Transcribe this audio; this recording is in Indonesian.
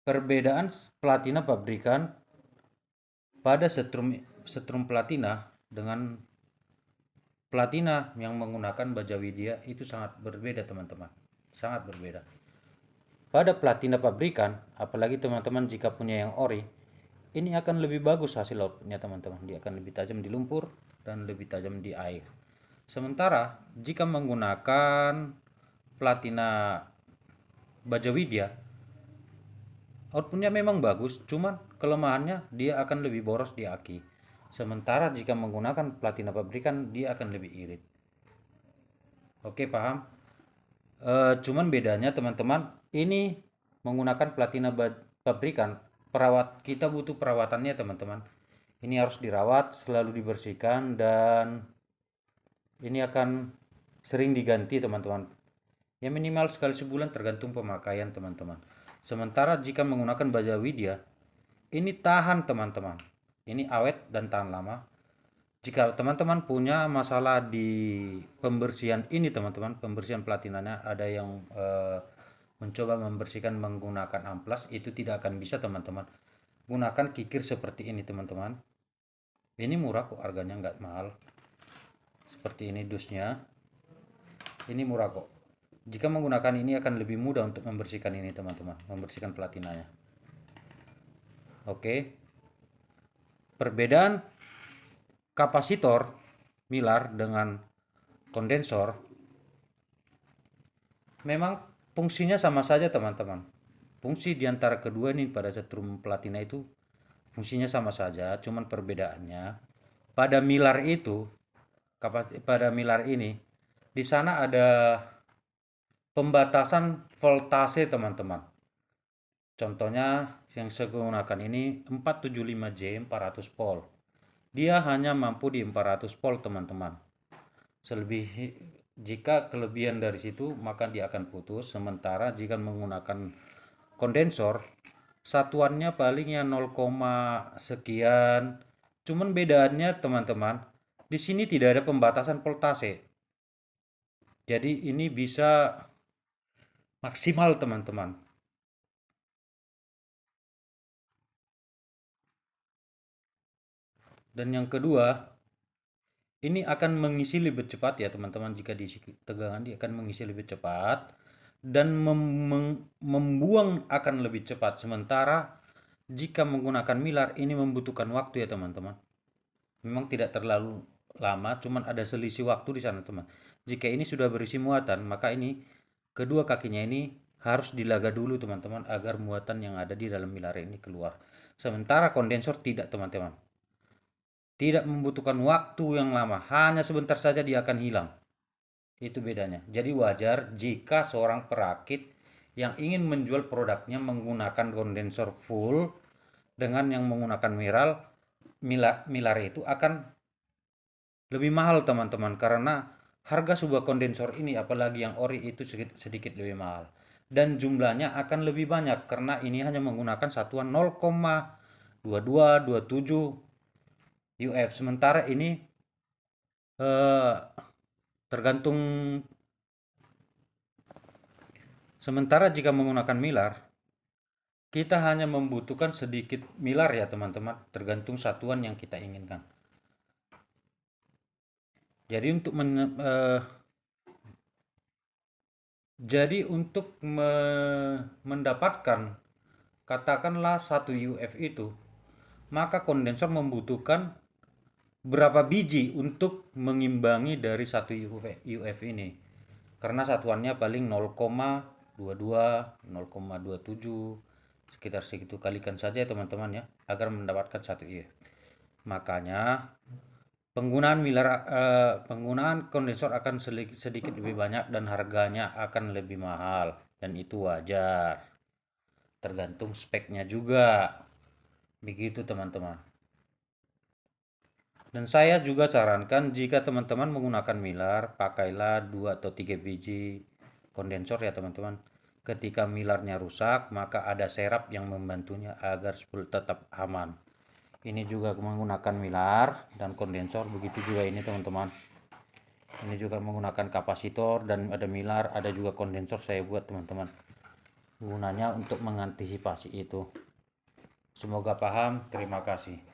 Perbedaan platina pabrikan pada setrum platina dengan platina yang menggunakan baja widya itu sangat berbeda teman-teman. Sangat berbeda. Pada platina pabrikan, apalagi teman-teman jika punya yang ori, ini akan lebih bagus hasil outputnya teman-teman. Dia akan lebih tajam di lumpur dan lebih tajam di air. Sementara jika menggunakan platina baja widya, outputnya memang bagus, cuman kelemahannya dia akan lebih boros di aki. Sementara jika menggunakan platina pabrikan, dia akan lebih irit. Oke, paham? Cuman bedanya teman-teman, ini menggunakan platina pabrikan, kita butuh perawatannya teman-teman. Ini harus dirawat, selalu dibersihkan, dan ini akan sering diganti teman-teman. Ya minimal sekali sebulan tergantung pemakaian teman-teman. Sementara jika menggunakan baja widya, ini tahan teman-teman. Ini awet dan tahan lama. Jika teman-teman punya masalah di pembersihan ini teman-teman, pembersihan platinanya ada yang mencoba membersihkan menggunakan amplas, itu tidak akan bisa teman-teman. Gunakan kikir seperti ini teman-teman. Ini murah kok, harganya nggak mahal. Seperti ini dusnya. Ini murah kok. Jika menggunakan ini akan lebih mudah untuk membersihkan ini teman-teman, membersihkan platinanya. Oke. Perbedaan kapasitor milar dengan kondensor memang fungsinya sama saja teman-teman. Fungsi di antara kedua ini pada setrum platina itu fungsinya sama saja, cuman perbedaannya pada milar itu, pada milar ini di sana ada pembatasan voltase teman-teman. Contohnya yang saya gunakan ini 475J 400 volt. Dia hanya mampu di 400 volt teman-teman. Jika kelebihan dari situ maka dia akan putus. Sementara jika menggunakan kondensor, satuannya palingnya 0, sekian. Cuman bedanya teman-teman, di sini tidak ada pembatasan voltase. Jadi ini bisa maksimal teman-teman. Dan yang kedua, ini akan mengisi lebih cepat ya teman-teman. Jika diisi tegangan dia akan mengisi lebih cepat dan membuang akan lebih cepat. Sementara jika menggunakan milar ini membutuhkan waktu ya teman-teman. Memang tidak terlalu lama, cuman ada selisih waktu di sana teman. Jika ini sudah berisi muatan, maka ini kedua kakinya ini harus dilaga dulu teman-teman agar muatan yang ada di dalam milar ini keluar. Sementara kondensor tidak teman-teman. Tidak membutuhkan waktu yang lama, hanya sebentar saja dia akan hilang. Itu bedanya. Jadi wajar jika seorang perakit yang ingin menjual produknya menggunakan kondensor full dengan yang menggunakan milar itu akan lebih mahal teman-teman, karena harga sebuah kondensor ini apalagi yang ori itu sedikit lebih mahal. Dan jumlahnya akan lebih banyak karena ini hanya menggunakan satuan 0,2227 UF. Sementara ini eh, tergantung. Sementara jika menggunakan milar, kita hanya membutuhkan sedikit milar ya teman-teman, tergantung satuan yang kita inginkan. Jadi untuk mendapatkan katakanlah 1 UF itu, maka kondensor membutuhkan berapa biji untuk mengimbangi dari 1 UF ini. Karena satuannya paling 0,22, 0,27, sekitar segitu, kalikan saja teman-teman ya agar mendapatkan 1 UF. Makanya penggunaan kondensor akan sedikit lebih banyak dan harganya akan lebih mahal, dan itu wajar. Tergantung speknya juga. Begitu teman-teman. Dan saya juga sarankan jika teman-teman menggunakan milar, pakailah 2 atau 3 biji kondensor ya teman-teman. Ketika milarnya rusak, maka ada serap yang membantunya agar tetap aman. Ini juga menggunakan milar dan kondensor, begitu juga ini teman-teman. Ini juga menggunakan kapasitor dan ada milar, ada juga kondensor saya buat teman-teman. gunanya untuk mengantisipasi itu. Semoga paham. Terima kasih.